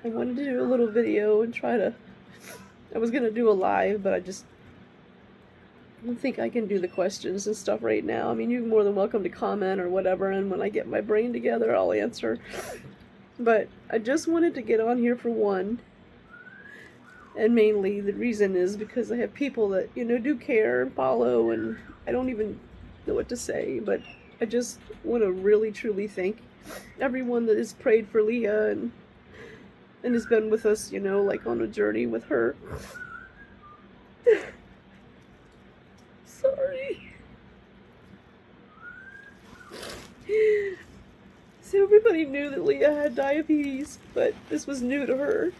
I wanted to do a little video and I was gonna do a live, but I don't think I can do the questions and stuff right now. I mean, you're more than welcome to comment or whatever, and when I get my brain together, I'll answer. But I just wanted to get on here for one, and mainly the reason is because I have people that, do care and follow, and I don't even know what to say, but I just want to really truly thank everyone that has prayed for Leah and has been with us, like on a journey with her. Sorry. So everybody knew that Leah had diabetes, but this was new to her.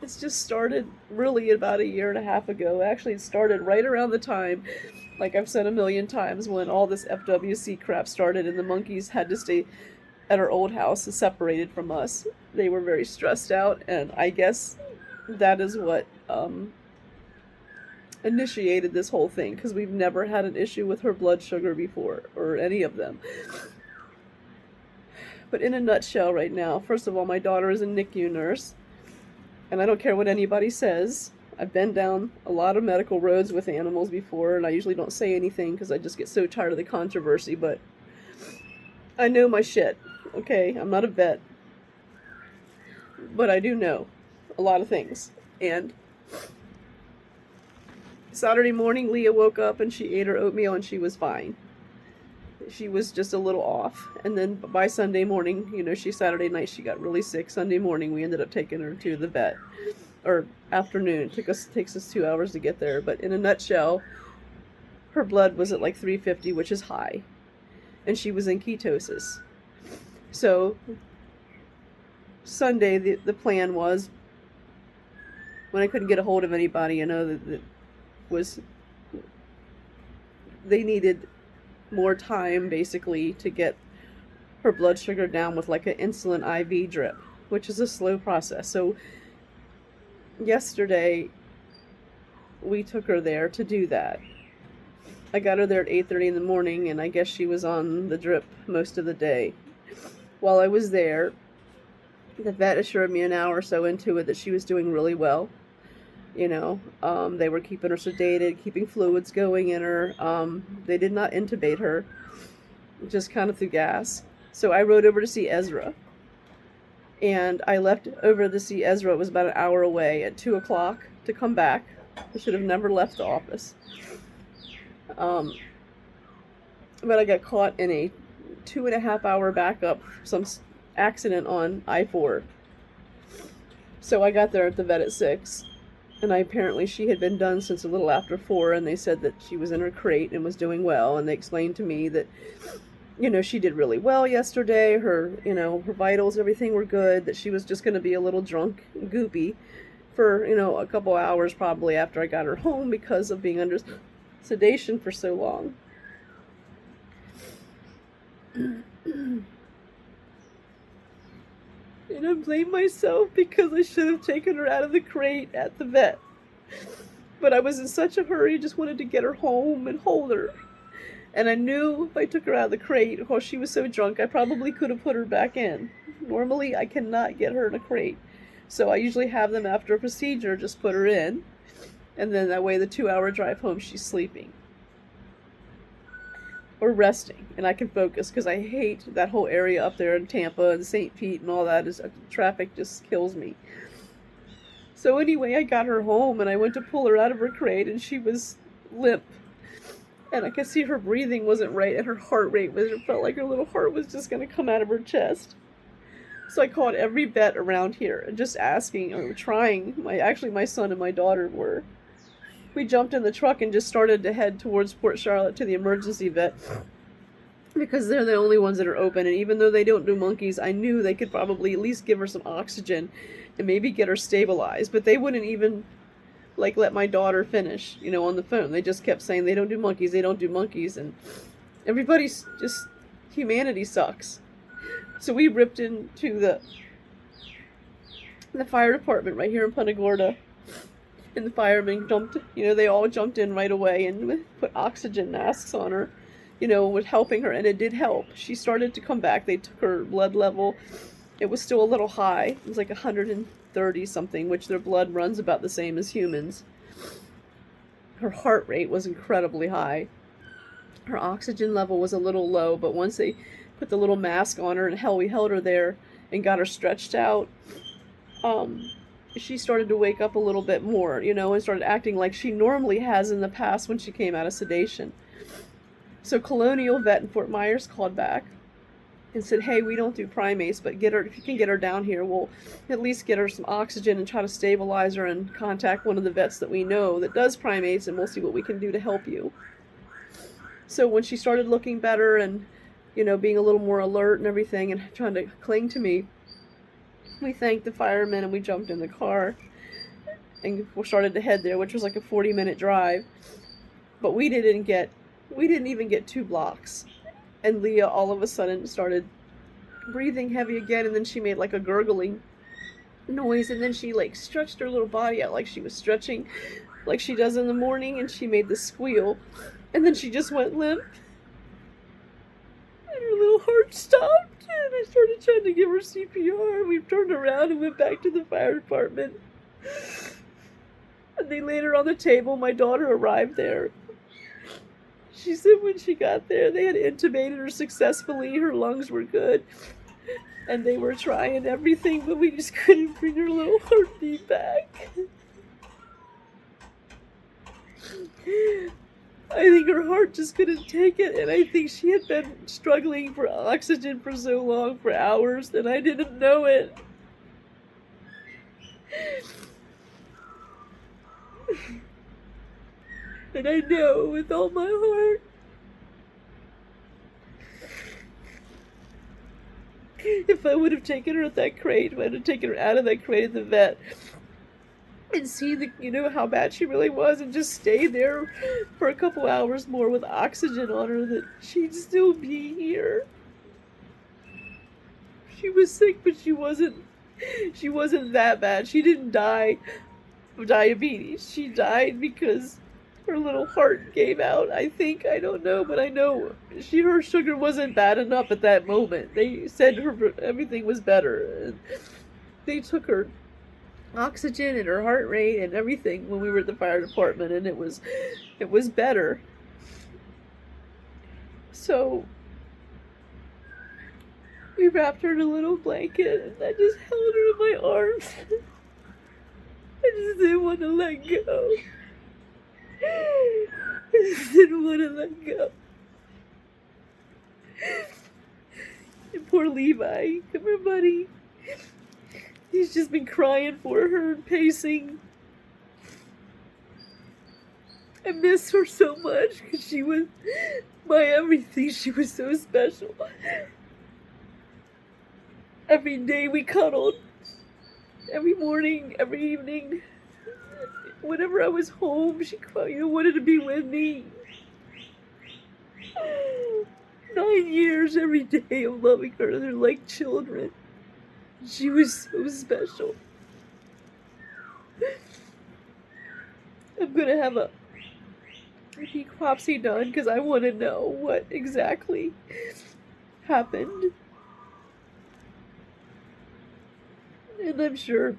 It's just started really about a year and a half ago. Actually, it started right around the time, like I've said a million times, when all this FWC crap started and the monkeys had to stay at our old house and separated from us. They were very stressed out, and I guess that is what initiated this whole thing, because we've never had an issue with her blood sugar before, or any of them. But in a nutshell right now, first of all, my daughter is a NICU nurse, and I don't care what anybody says. I've been down a lot of medical roads with animals before, and I usually don't say anything because I just get so tired of the controversy, but I know my shit, okay? I'm not a vet, but I do know a lot of things. And Saturday morning, Leah woke up and she ate her oatmeal and she was fine. She was just a little off. And then by Sunday morning, Saturday night she got really sick. Sunday morning we ended up taking her to the vet. Or afternoon. It takes us 2 hours to get there. But in a nutshell, her blood was at like 350, which is high. And she was in ketosis. So Sunday, the plan was, when I couldn't get a hold of anybody, that they needed more time basically to get her blood sugar down with like an insulin IV drip, which is a slow process. So yesterday we took her there to do that. I got her there at 8:30 in the morning, and I guess she was on the drip most of the day. While I was there, the vet assured me an hour or so into it that she was doing really well. They were keeping her sedated, keeping fluids going in her. They did not intubate her, just kind of through gas. So I rode over to see Ezra. And I left over to see Ezra. It was about an hour away at 2 o'clock to come back. I should have never left the office. But I got caught in a 2.5 hour backup, some accident on I-4. So I got there at the vet at 6. And apparently she had been done since a little after 4, and they said that she was in her crate and was doing well, and they explained to me that, she did really well yesterday, her vitals, everything were good, that she was just going to be a little drunk and goopy for, a couple hours probably after I got her home because of being under sedation for so long. And I blame myself because I should have taken her out of the crate at the vet. But I was in such a hurry, just wanted to get her home and hold her. And I knew if I took her out of the crate, while she was so drunk, I probably could have put her back in. Normally, I cannot get her in a crate. So I usually have them after a procedure, just put her in. And then that way, the 2-hour drive home, she's sleeping. Or resting, and I can focus, because I hate that whole area up there in Tampa and St. Pete and all that. Traffic just kills me. So anyway, I got her home and I went to pull her out of her crate, and she was limp, and I could see her breathing wasn't right, and her heart rate it felt like her little heart was just going to come out of her chest. So I called every vet around here and just asking, or trying. My son and my daughter were. We jumped in the truck and just started to head towards Port Charlotte to the emergency vet, because they're the only ones that are open. And even though they don't do monkeys, I knew they could probably at least give her some oxygen and maybe get her stabilized. But they wouldn't even let my daughter finish, on the phone. They just kept saying they don't do monkeys, they don't do monkeys. And everybody's just, humanity sucks. So we ripped into the fire department right here in Punta Gorda. And the firemen jumped, they all jumped in right away and put oxygen masks on her. with helping her, and it did help. She started to come back. They took her blood level. It was still a little high. It was like 130 something, which their blood runs about the same as humans. Her heart rate was incredibly high. Her oxygen level was a little low, but once they put the little mask on her, and hell, we held her there and got her stretched out, she started to wake up a little bit more, and started acting like she normally has in the past when she came out of sedation. So Colonial Vet in Fort Myers called back and said, hey, we don't do primates, but if you can get her down here, we'll at least get her some oxygen and try to stabilize her and contact one of the vets that we know that does primates, and we'll see what we can do to help you. So when she started looking better and, being a little more alert and everything and trying to cling to me, we thanked the firemen and we jumped in the car and we started to head there, which was like a 40-minute drive. But we didn't even get 2 blocks. And Leah all of a sudden started breathing heavy again, and then she made like a gurgling noise, and then she like stretched her little body out like she was stretching like she does in the morning, and she made the squeal, and then she just went limp. And her little heart stopped, and I started trying to give her CPR. We turned around and went back to the fire department. And they laid her on the table. My daughter arrived there. She said when she got there, they had intubated her successfully. Her lungs were good. And they were trying everything, but we just couldn't bring her little heartbeat back. I think her heart just couldn't take it, and I think she had been struggling for oxygen for so long, for hours, that I didn't know it. And I know with all my heart, if I would have taken her at that crate, if I would have taken her out of that crate at the vet, and see how bad she really was, and just stay there for a couple hours more with oxygen on her, that she'd still be here. She was sick, but she wasn't that bad. She didn't die of diabetes. She died because her little heart gave out, I think. I don't know, but I know her sugar wasn't bad enough at that moment. They said everything was better. And they took her oxygen and her heart rate and everything when we were at the fire department, and it was better. So we wrapped her in a little blanket, and I just held her in my arms. I just didn't want to let go. I just didn't want to let go. And poor Levi, come here, buddy. He's just been crying for her and pacing. I miss her so much because she was my everything. She was so special. Every day we cuddled. Every morning, every evening. Whenever I was home, she wanted to be with me. 9 years every day of loving her. They're like children. She was so special. I'm gonna have a necropsy done because I want to know what exactly happened. And I'm sure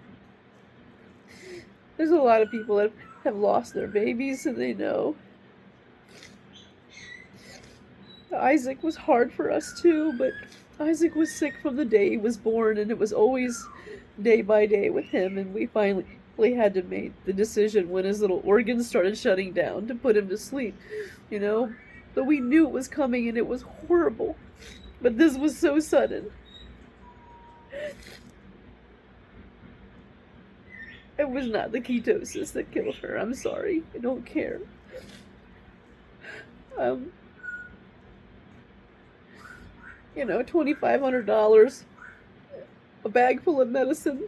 there's a lot of people that have lost their babies, and they know. Isaac was hard for us too, but Isaac was sick from the day he was born, and it was always day by day with him, and we finally had to make the decision when his little organs started shutting down to put him to sleep, But we knew it was coming, and it was horrible. But this was so sudden. It was not the ketosis that killed her. I'm sorry. I don't care. $2,500, a bag full of medicine,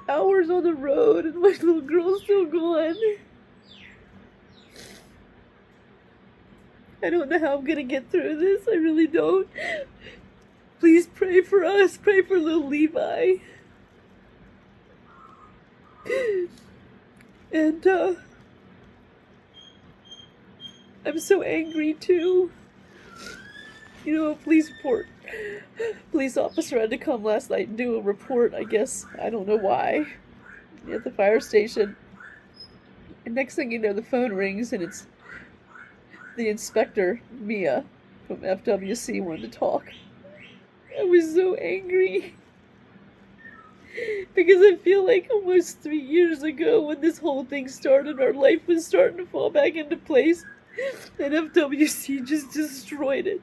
hours on the road, and my little girl's still gone. I don't know how I'm gonna get through this. I really don't. Please pray for us. Pray for little Levi. And I'm so angry too. You know, a police officer had to come last night and do a report, I guess. I don't know why. At the fire station. And next thing you know, the phone rings and it's the inspector, Mia, from FWC, wanted to talk. I was so angry. Because I feel like almost 3 years ago when this whole thing started, our life was starting to fall back into place. And FWC just destroyed it.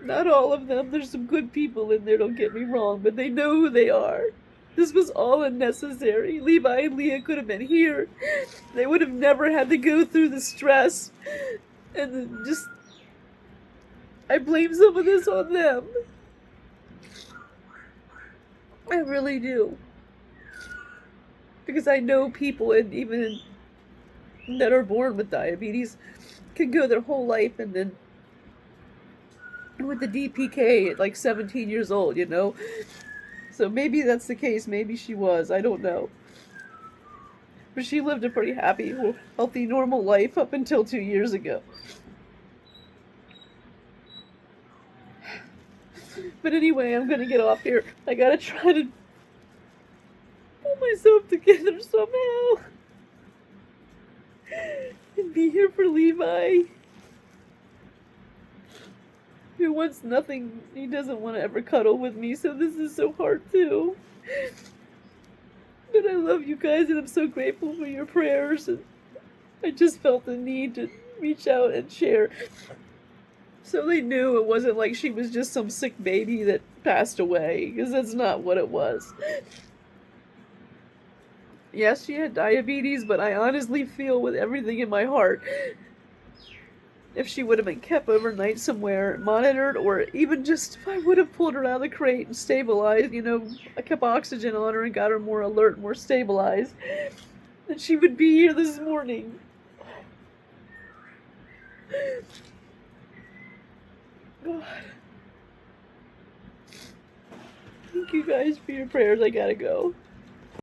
Not all of them. There's some good people in there, don't get me wrong, but they know who they are. This was all unnecessary. Levi and Leah could have been here. They would have never had to go through the stress. And just... I blame some of this on them. I really do. Because I know people, and even that are born with diabetes, can go their whole life and then with the DPK at like 17 years old, you know? So maybe that's the case. Maybe she was. I don't know. But she lived a pretty happy, healthy, normal life up until 2 years ago. But anyway, I'm gonna get off here. I gotta try to pull myself together somehow. And be here for Levi. Who wants nothing. He doesn't want to ever cuddle with me, so this is so hard too. But I love you guys and I'm so grateful for your prayers, and I just felt the need to reach out and share. So they knew it wasn't like she was just some sick baby that passed away, because that's not what it was. Yes, she had diabetes, but I honestly feel with everything in my heart, if she would have been kept overnight somewhere, monitored, or even just if I would have pulled her out of the crate and stabilized, you know, I kept oxygen on her and got her more alert, more stabilized, then she would be here this morning. God. Thank you guys for your prayers. I gotta go.